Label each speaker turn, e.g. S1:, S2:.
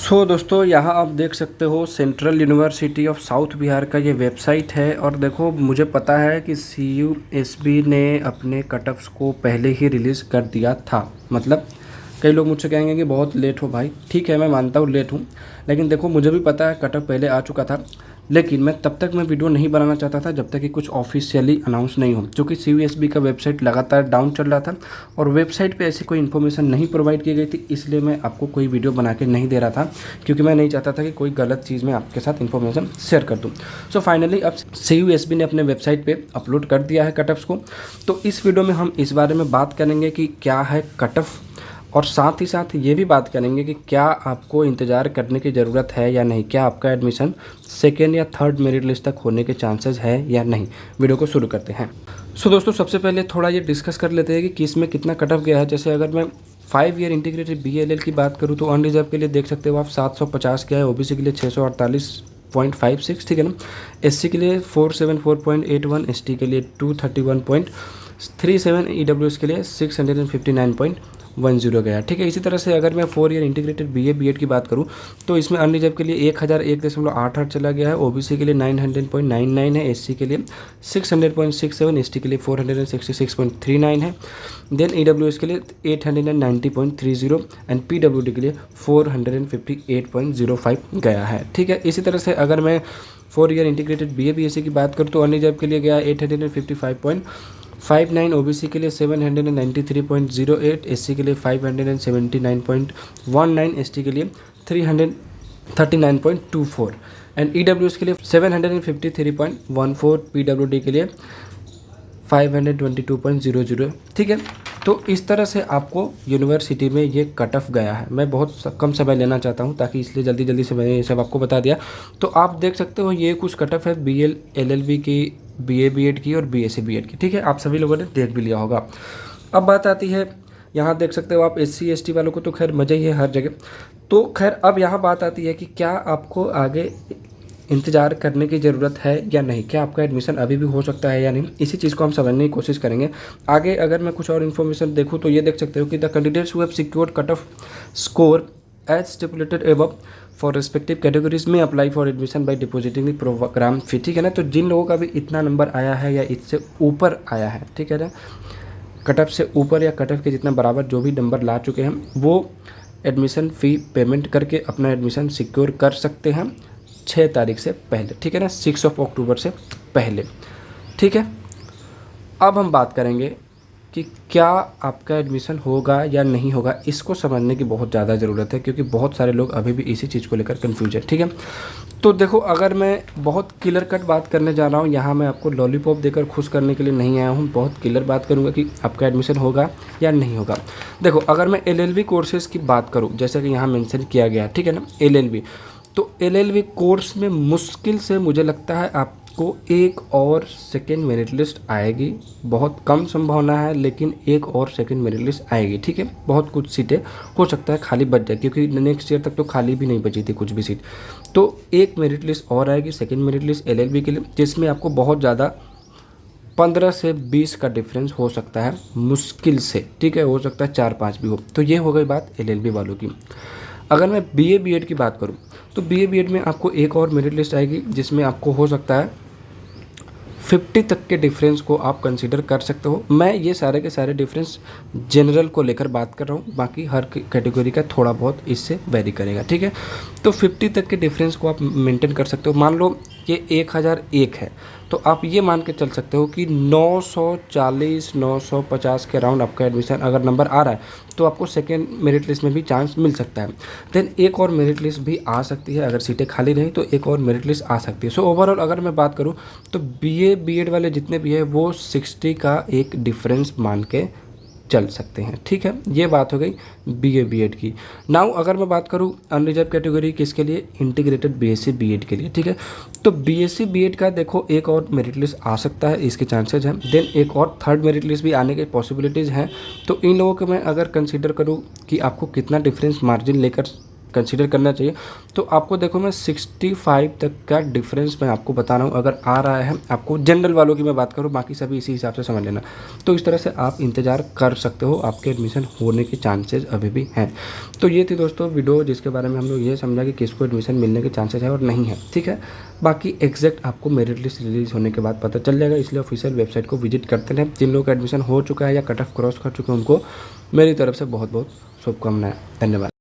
S1: दोस्तों यहाँ आप देख सकते हो central university of south Bihar का ये वेबसाइट है। और देखो मुझे पता है कि CUSB ने अपने कट ऑफ्स को पहले ही रिलीज़ कर दिया था। मतलब कई लोग मुझसे कहेंगे कि बहुत लेट हो भाई, ठीक है मैं मानता हूँ लेट हूँ, लेकिन देखो मुझे भी पता है कट ऑफ पहले आ चुका था, लेकिन मैं तब तक मैं वीडियो नहीं बनाना चाहता था जब तक कि कुछ ऑफिशियली अनाउंस नहीं हो, क्योंकि CUSB का वेबसाइट लगातार डाउन चल रहा था और वेबसाइट पे ऐसी कोई इन्फॉर्मेशन नहीं प्रोवाइड की गई थी। इसलिए मैं आपको कोई वीडियो बना के नहीं दे रहा था, क्योंकि मैं नहीं चाहता था कि कोई गलत चीज़ मैं आपके साथ इन्फॉर्मेशन शेयर कर दूँ। सो फाइनली अब CUSB ने अपने वेबसाइट पर अपलोड कर दिया है कट ऑफ्स को। तो इस वीडियो में हम इस बारे में बात करेंगे कि क्या है कट ऑफ, और साथ ही साथ ये भी बात करेंगे कि क्या आपको इंतज़ार करने की ज़रूरत है या नहीं, क्या आपका एडमिशन सेकेंड या थर्ड मेरिट लिस्ट तक होने के चांसेस है या नहीं। वीडियो को शुरू करते हैं। दोस्तों सबसे पहले थोड़ा ये डिस्कस कर लेते हैं कि किस में कितना कट ऑफ गया है। जैसे अगर मैं 5 ईयर इंटीग्रेटेड BALL की बात करूँ तो अनरिजर्व के लिए देख सकते हो आप 750 गया है, OBC के लिए 648.56, ठीक है ना, SC के लिए 474.81, ST के लिए 231.37, EWS के लिए 659.10 गया, ठीक है। इसी तरह से अगर मैं 4 ईयर इंटीग्रेटेड BA BEd की बात करूं तो इसमें अनरिजर्व के लिए 1001.88 चला गया है, OBC के लिए 900.99 है, SC के लिए 600.67, ST के लिए 466.39 है, देन EWS के लिए 890.30 एंड PWD के लिए 458.05 गया है, ठीक है। इसी तरह से अगर मैं 4 ईयर इंटीग्रेटेड BA BSc की बात करूँ तो अनरिजर्व के लिए गया 855.59, OBC के लिए 793.08, SC के लिए 579.19, ST के लिए 339.24 एंड EWS के लिए 753.14, PWD के लिए 522.00, ठीक है। तो इस तरह से आपको यूनिवर्सिटी में ये कट ऑफ गया है। मैं बहुत कम समय लेना चाहता हूँ ताकि इसलिए जल्दी से मैंने ये सब आपको बता दिया। तो आप देख सकते हो ये कुछ कट ऑफ है BL LLB की, BA BEd की और BSc BEd की, ठीक है। आप सभी लोगों ने देख भी लिया होगा। अब बात आती है, यहाँ देख सकते हो आप SC ST वालों को तो खैर मज़ा ही है हर जगह। तो खैर अब यहाँ बात आती है कि क्या आपको आगे इंतज़ार करने की ज़रूरत है या नहीं, क्या आपका एडमिशन अभी भी हो सकता है या नहीं, इसी चीज़ को हम समझने की कोशिश करेंगे। आगे अगर मैं कुछ और इन्फॉर्मेशन देखूँ तो ये देख सकते हो कि the candidates who have secured cut off score as stipulated above for respective categories में apply for admission by depositing the programme fee, ठीक है ना। तो जिन लोगों का भी इतना नंबर आया है या इससे ऊपर आया है, ठीक है ना, कट ऑफ से ऊपर या कट ऑफ के जितना बराबर जो भी नंबर ला चुके हैं वो एडमिशन फ़ी पेमेंट करके अपना एडमिशन सिक्योर कर सकते हैं 6 तारीख से पहले, ठीक है ना, 6 अक्टूबर से पहले, ठीक है। अब हम बात करेंगे कि क्या आपका एडमिशन होगा या नहीं होगा। इसको समझने की बहुत ज़्यादा ज़रूरत है क्योंकि बहुत सारे लोग अभी भी इसी चीज़ को लेकर कन्फ्यूज है, ठीक है। तो देखो अगर मैं बहुत क्लियर कट बात करने जा रहा हूँ, यहाँ मैं आपको लॉलीपॉप देकर खुश करने के लिए नहीं आया हूँ, बहुत क्लियर बात करूँगा कि आपका एडमिशन होगा या नहीं होगा। देखो अगर मैं LLB कोर्सेज़ की बात करूँ, जैसे कि यहाँ मेंशन किया गया, ठीक है ना, LLB, तो LLB कोर्स में मुश्किल से मुझे लगता है आपको एक और सेकेंड मेरिट लिस्ट आएगी। बहुत कम संभावना है लेकिन एक और सेकेंड मेरिट लिस्ट आएगी, ठीक है। बहुत कुछ सीटें हो सकता है खाली बच जाए, क्योंकि नेक्स्ट ईयर तक तो खाली भी नहीं बची थी कुछ भी सीट। तो एक मेरिट लिस्ट और आएगी, सेकेंड मेरिट लिस्ट LLB के लिए, जिसमें आपको बहुत ज़्यादा 15 से 20 का डिफरेंस हो सकता है मुश्किल से, ठीक है, हो सकता है 4-5 भी हो। तो ये हो गई बात LLB वालों की। अगर मैं BA BEd की बात करूं तो BA BEd में आपको एक और मेरिट लिस्ट आएगी जिसमें आपको हो सकता है 50 तक के डिफरेंस को आप कंसीडर कर सकते हो। मैं ये सारे के सारे डिफरेंस जनरल को लेकर बात कर रहा हूँ, बाकी हर कैटेगरी का थोड़ा बहुत इससे वेरी करेगा, ठीक है। तो 50 तक के डिफरेंस को आप मेंटेन कर सकते हो। मान लो ये 1001 है तो आप ये मान के चल सकते हो कि 940 950 के अराउंड आपका एडमिशन अगर नंबर आ रहा है तो आपको सेकेंड मेरिट लिस्ट में भी चांस मिल सकता है। देन एक और मेरिट लिस्ट भी आ सकती है, अगर सीटें खाली रही तो एक और मेरिट लिस्ट आ सकती है। सो ओवरऑल अगर मैं बात करूँ तो BA BEd वाले जितने भी है वो 60 का एक डिफरेंस मान के चल सकते हैं, ठीक है। ये बात हो गई BA BEd की। नाउ अगर मैं बात करूँ अनरिजर्व कैटेगरी किसके लिए, इंटीग्रेटेड BSc BEd के लिए, ठीक है। तो BSc BEd का देखो एक और मेरिट लिस्ट आ सकता है, इसके चांसेज हैं। देन एक और थर्ड मेरिट लिस्ट भी आने के पॉसिबिलिटीज़ हैं। तो इन लोगों को मैं अगर कंसीडर करूँ कि आपको कितना डिफरेंस मार्जिन लेकर कंसीडर करना चाहिए। तो आपको देखो मैं 65 तक का डिफरेंस मैं आपको बता रहा हूँ, अगर आ रहा है आपको, जनरल वालों की मैं बात करूँ, बाकी सभी इसी हिसाब से समझ लेना। तो इस तरह से आप इंतज़ार कर सकते हो, आपके एडमिशन होने के चांसेस अभी भी हैं। तो ये थी दोस्तों वीडियो जिसके बारे में हम लोग ये समझा कि किसको एडमिशन मिलने के चांसेस है और नहीं है, ठीक है। बाकी एग्जैक्ट आपको मेरिट लिस्ट रिलीज़ होने के बाद पता चल जाएगा, इसलिए ऑफिशियल वेबसाइट को विजिट करते रहें। जिन लोगों का एडमिशन हो चुका है या कट ऑफ क्रॉस कर चुके हैं उनको मेरी तरफ से बहुत बहुत शुभकामनाएं। धन्यवाद।